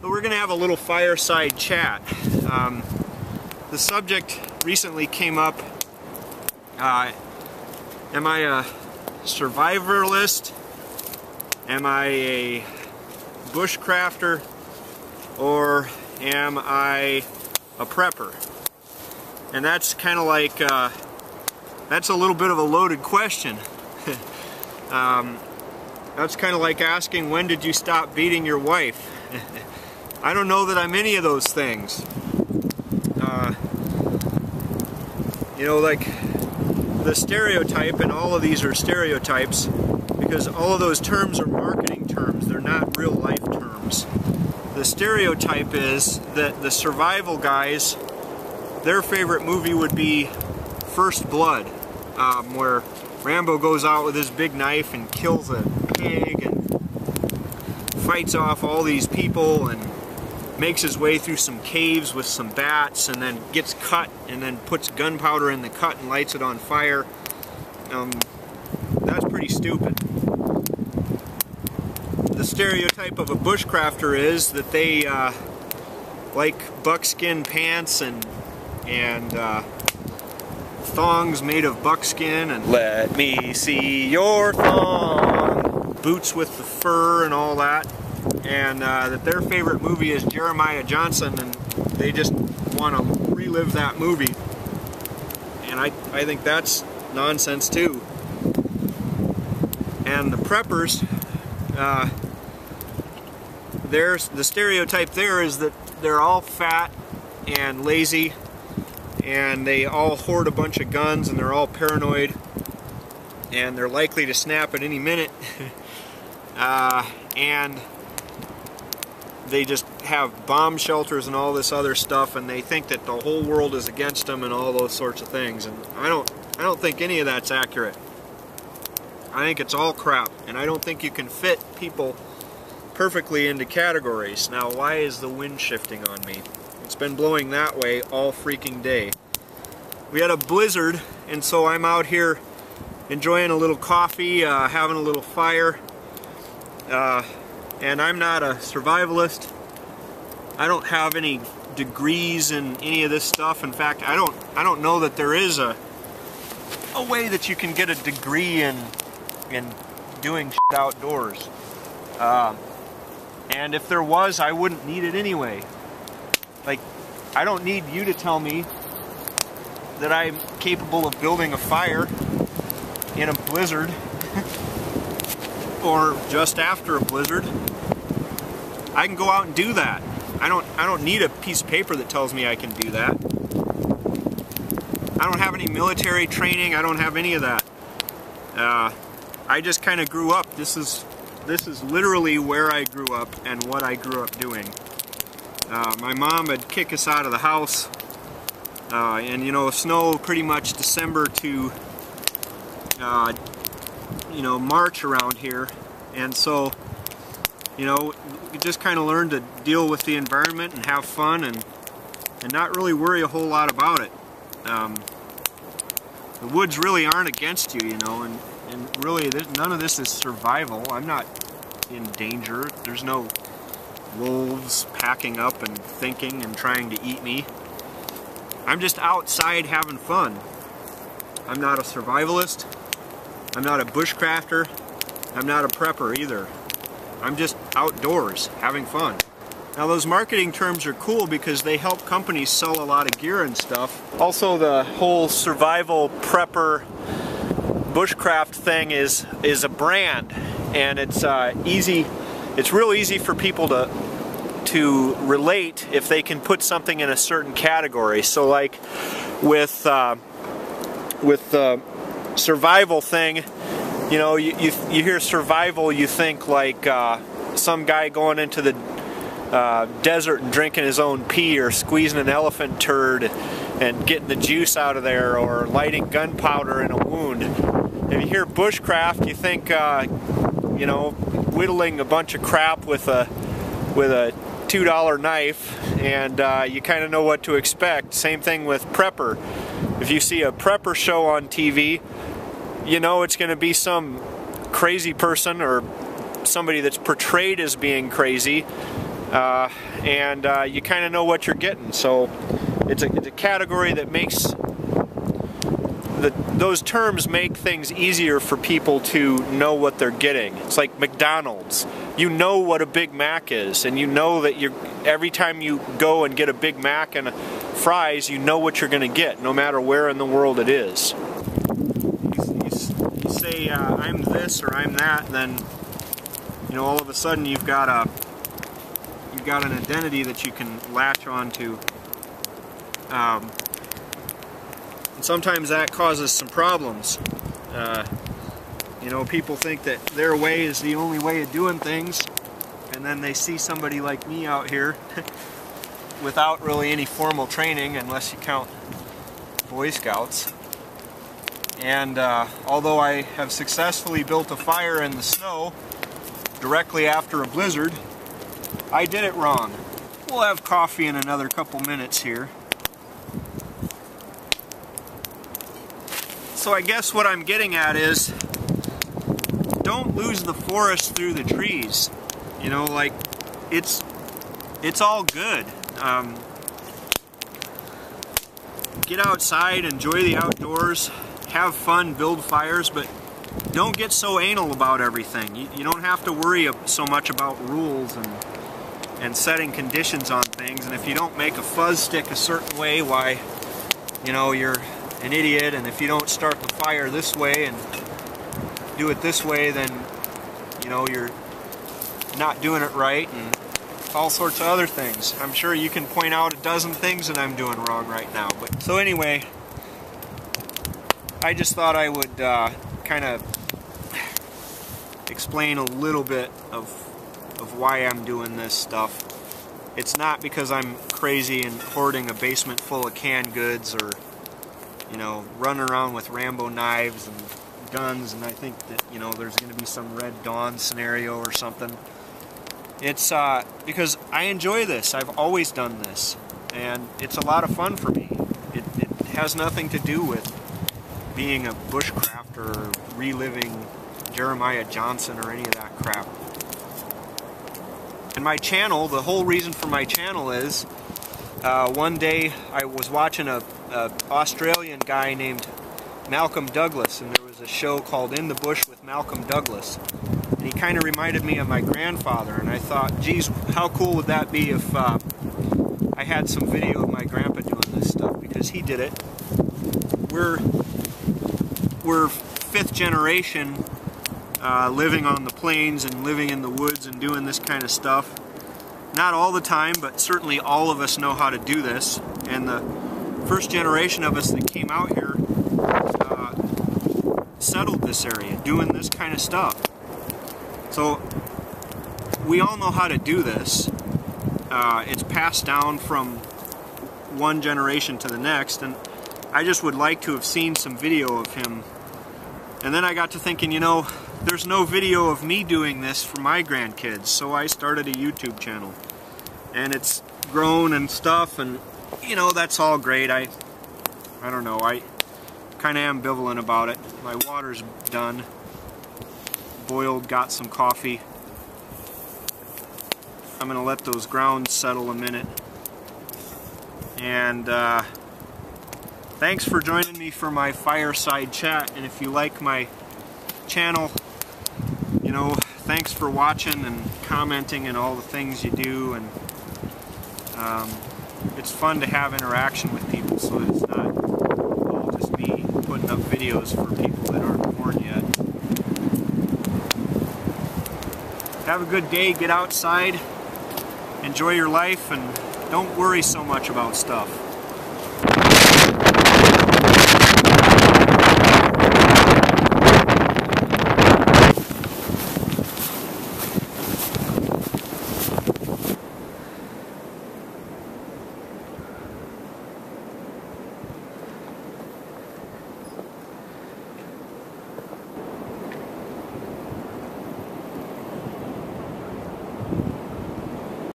So we're going to have a little fireside chat. The subject recently came up, am I a survivalist? Am I a bushcrafter? Or am I a prepper? And that's kind of like, that's a little bit of a loaded question. That's kind of like asking, when did you stop beating your wife? I don't know that I'm any of those things. You know, like the stereotype, and all of these are stereotypes because all of those terms are marketing terms, they're not real life terms. The stereotype is that the survival guys, their favorite movie would be First Blood, where Rambo goes out with his big knife and kills a pig and fights off all these people and makes his way through some caves with some bats and then gets cut and then puts gunpowder in the cut and lights it on fire. That's pretty stupid. The stereotype of a bushcrafter is that they like buckskin pants and thongs made of buckskin and let me see your thong, boots with the fur and all that, and that their favorite movie is Jeremiah Johnson, and they just want to relive that movie. And I think that's nonsense too. And the preppers, the stereotype there is that they're all fat and lazy, and they all hoard a bunch of guns, and they're all paranoid, and they're likely to snap at any minute. And they just have bomb shelters and all this other stuff, and they think that the whole world is against them and all those sorts of things. And I don't think any of that's accurate. I think it's all crap, and I don't think you can fit people perfectly into categories. Now, why is the wind shifting on me? It's been blowing that way all freaking day. We had a blizzard, and so I'm out here enjoying a little coffee, having a little fire. And I'm not a survivalist. I don't have any degrees in any of this stuff. In fact, I don't know that there is a way that you can get a degree in doing shit outdoors. And if there was, I wouldn't need it anyway. Like, I don't need you to tell me that I'm capable of building a fire in a blizzard or just after a blizzard. I can go out and do that. I don't need a piece of paper that tells me I can do that. I don't have any military training. I don't have any of that. I just kind of grew up. This is literally where I grew up and what I grew up doing. My mom would kick us out of the house, and you know, snow pretty much December to you know, March around here, and so, you know, we just kind of learned to deal with the environment and have fun and not really worry a whole lot about it. The woods really aren't against you, you know, and really none of this is survival. I'm not in danger. There's no wolves packing up and thinking and trying to eat me. I'm just outside having fun. I'm not a survivalist. I'm not a bushcrafter. I'm not a prepper either. I'm just outdoors having fun. Now, those marketing terms are cool because they help companies sell a lot of gear and stuff. Also, the whole survival prepper bushcraft thing is a brand, and it's easy. It's real easy for people to relate if they can put something in a certain category. So, like with the survival thing, you know, you hear survival, you think like some guy going into the desert and drinking his own pee, or squeezing an elephant turd and getting the juice out of there, or lighting gunpowder in a wound. If you hear bushcraft, you think you know, whittling a bunch of crap with a $2 knife, and you kind of know what to expect. Same thing with prepper. If you see a prepper show on TV, you know it's going to be some crazy person or somebody that's portrayed as being crazy and you kind of know what you're getting. So it's a category that makes those terms make things easier for people to know what they're getting. It's like McDonald's. You know what a Big Mac is, and you know that every time you go and get a Big Mac and fries, you know what you're going to get, no matter where in the world it is. You say I'm this or I'm that, then all of a sudden you've got an identity that you can latch onto. And sometimes that causes some problems. People think that their way is the only way of doing things, and then they see somebody like me out here without really any formal training, unless you count Boy Scouts. And although I have successfully built a fire in the snow directly after a blizzard, I did it wrong. We'll have coffee in another couple minutes here. So I guess what I'm getting at is, don't lose the forest through the trees. Like, it's all good. Get outside, enjoy the outdoors, have fun, build fires, but don't get so anal about everything. You don't have to worry so much about rules and setting conditions on things. And if you don't make a fuzz stick a certain way, why, you're an idiot. And if you don't start the fire this way and do it this way, then you're not doing it right, and all sorts of other things. I'm sure you can point out a dozen things that I'm doing wrong right now. But so anyway, I just thought I would kind of explain a little bit of why I'm doing this stuff. It's not because I'm crazy and hoarding a basement full of canned goods, or running around with Rambo knives and guns, and I think that there's going to be some Red Dawn scenario or something. It's because I enjoy this. I've always done this, and it's a lot of fun for me. It has nothing to do with being a bushcrafter or reliving Jeremiah Johnson or any of that crap. And my channel, the whole reason for my channel is, one day I was watching a Australian guy named Malcolm Douglas, and there was a show called In the Bush with Malcolm Douglas, and he kind of reminded me of my grandfather, and I thought, geez, how cool would that be if I had some video of my grandpa doing this stuff, because he did it. We're fifth generation living on the plains and living in the woods and doing this kind of stuff. Not all the time, but certainly all of us know how to do this. And the first generation of us that came out here settled this area, doing this kind of stuff. So we all know how to do this. It's passed down from one generation to the next, and I just would like to have seen some video of him. And then I got to thinking, there's no video of me doing this for my grandkids, so I started a YouTube channel. And it's grown and stuff, and that's all great. I don't know, I kind of ambivalent about it. My water's done. Boiled, got some coffee. I'm going to let those grounds settle a minute. And thanks for joining me for my fireside chat. And if you like my channel, thanks for watching and commenting and all the things you do. And it's fun to have interaction with people, so it's not all just me putting up videos for people that aren't born yet. Have a good day, get outside, enjoy your life, and don't worry so much about stuff.